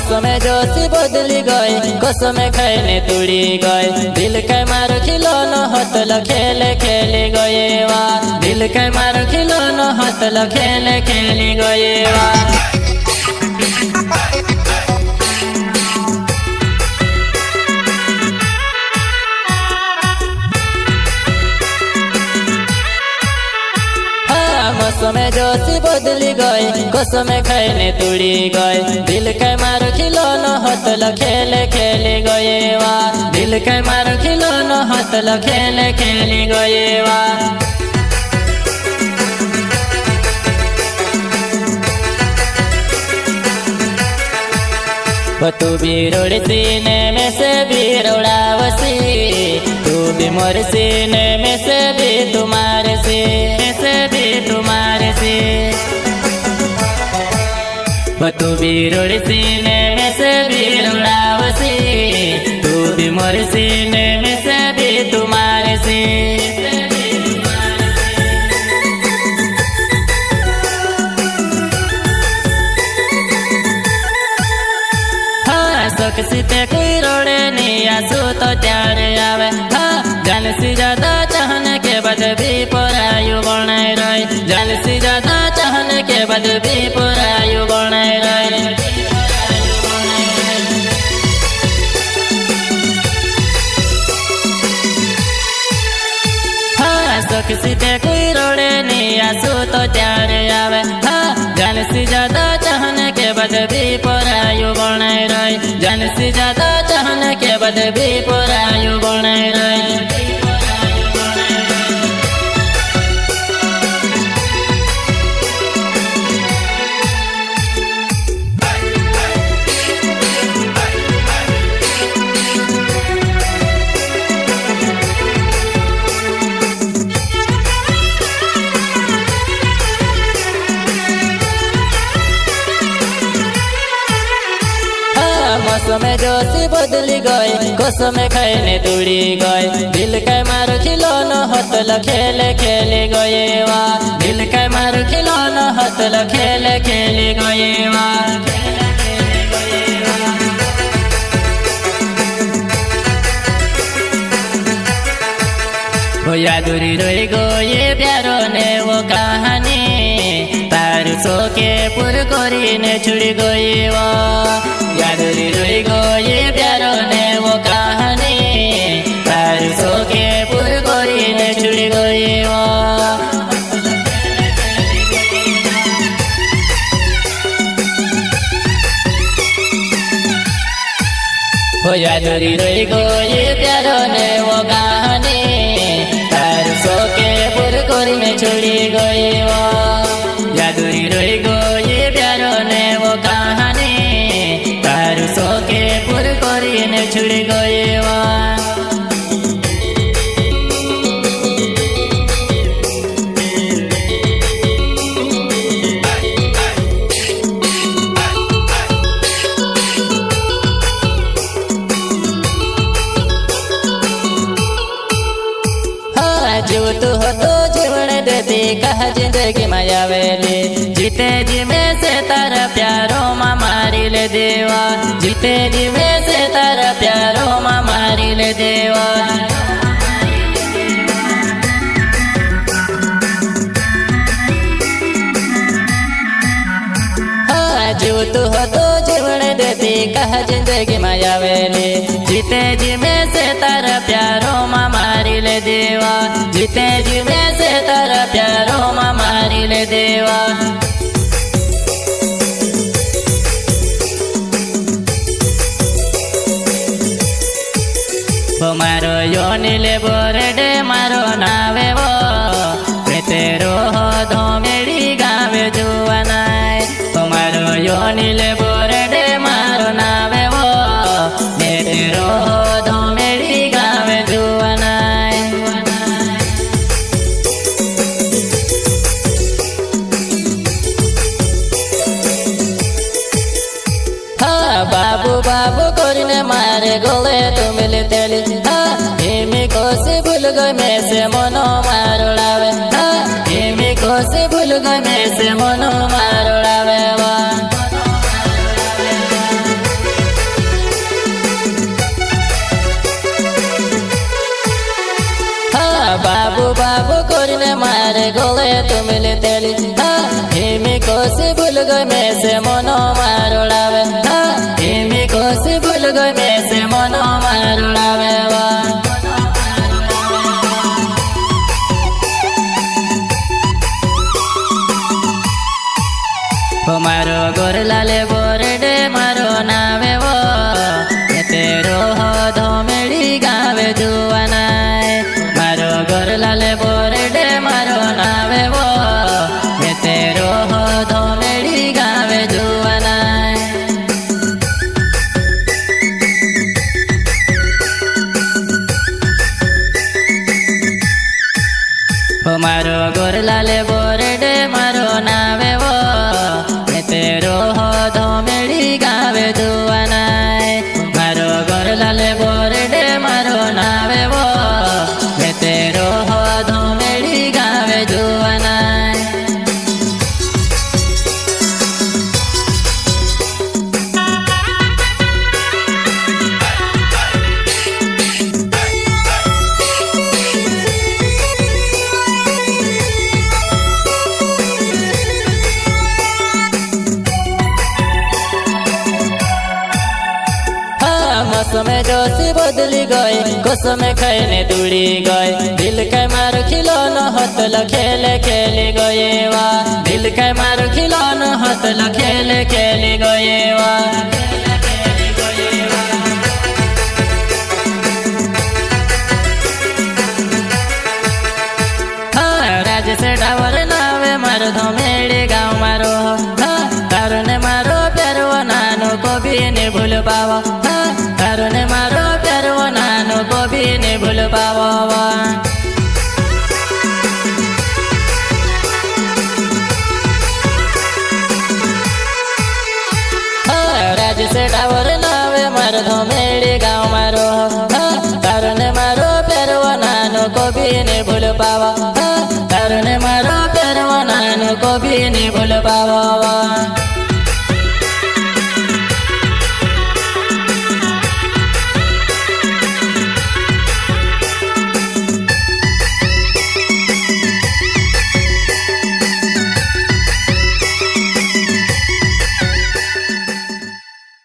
मौसम जोशी बदली गई कसम खाने तुड़ी गई दिल के मारो खिलौनो हतल खेले खेली गए वा दिल के मारो खिलौनो हतल खेले खेली गए वा मौसम जोशी बदली गई कसम खाने तुड़ी गई दिल के मारो खिलौनो हतल खेले खेली गए वा दिल के मारो खिलौनो हतल खेले खेली गए वा तू भी रोड़ सीने में से भी रोड़ावसी तू भी मोर सीने में से भी तुम्हारे से भी तुम्हारे से तू भी रोड़ सीने में से भी रोड़ावसी तू भी मोर सीने में से भी तुम्हारे से सीते कोई रोड़े नहीं आंसू तो त्यार आवे जान से ज्यादा चाहने के बाद भी पुरायु बनाए रहे जान से ज्यादा चाहने के बाद भी पुरायु बनाए रहे सुख सीते कोई रोड़े नहीं आंसू तो त्यार आवे जान से ज्यादा चाहने के बाद भी पुरायु बनाए रहे जान से ज्यादा चाहने के बाद भी पुरायु बनाए रहे मौसम जोशी बदली गई कसम खाने तुड़ी गई दिल के मारो खिलौनो हतल खेले खेली गए वा दिल के मारो खिलौनो हतल खेले खेली गए वा यादुरी रोई गो ये प्यारो ने वो कहानी तार सो के पुर कोरी ने छुड़ी गई वा यादुरी रोई गो ये प्यारो ने वो कहानी तार सो के पुर कोरी ने छुड़ी गई वा यादुरी रोई गो ये प्यारो ने वो कहानी तार सो के पुर कोरी ने छुड़ी गई वा यादुरी रोई गो ये प्यारो ने वो कहानी तार सो के पुर कोरी ने छुड़ी गई वा जीव तू हो तो जीवन देती कहा जिंदगी मायावेली जीते जी में से तारा प्यारो माँ मारी ले देवा जीते जी में से तारा प्यारो माँ मारी ले देवा जीव तू हो तो जीवन देती कहा जिंदगी मायावेली जीते जी में से तारा प्यारो माँ मारी ले देवा जीते जी में से तारा प्यारो माँ मारी ले देवा वो मारो योनी ले बोरडे मारो नावे वो तेरो हो धो मेरी गावे जुआनाय वो मारो योनी ले बोरडे मारो नावे वो तेरो हो धो मेरी गावे जुआनाय बाबू बाबू करने मारे गोले तू मिले तेली हिमी कोसी भूल गई में से मनो मारोड़ावे हिमी कोसी भूल गई में से मनो मारोड़ावे वा रे गोले तू मिले तेली हिमी कोसी भूल गई में से मनो मारोड़ावे हिमी कोसी भूल गई में से मनो मारोड़ावे मारो गोरलाले बोरडे मारो नावे वो तेरो हो धोमेड़ी गावे जुआनाय मारो गोरलाले बोरडे मारो नावे वो तेरो हो धोमेड़ी गावे जुआनाय मारो गोरलाले बोरडे मारो नावे वो तेरो हो धोमेड़ी गावे जुआनाय मारो गोरलाले बोरडे मारो नावे वो तेरो हो धोमेड़ी गावे जुआनाय में जोशी बदली गई कसम खाने दूरी गई दिल के मारो खिलौना हतल खेले खेली गए वा दिल के मारो खिलौना हतल खेले खेली गए वा राज से डावर नावे मारो धोमेड़ी गाँव मारो तारो ने मारो प्यारो नानो को भी नहीं भूल पावा तारो ने मारो प्यारो नानो को भी नहीं भूल पावा राज से डावर नावे मारो धोमेड़ी गाँव मारो तारो ने मारो प्यारो नानो को भी नहीं भूल पावा तारो ने मारो प्यारो नानो को भी नहीं भूल पावा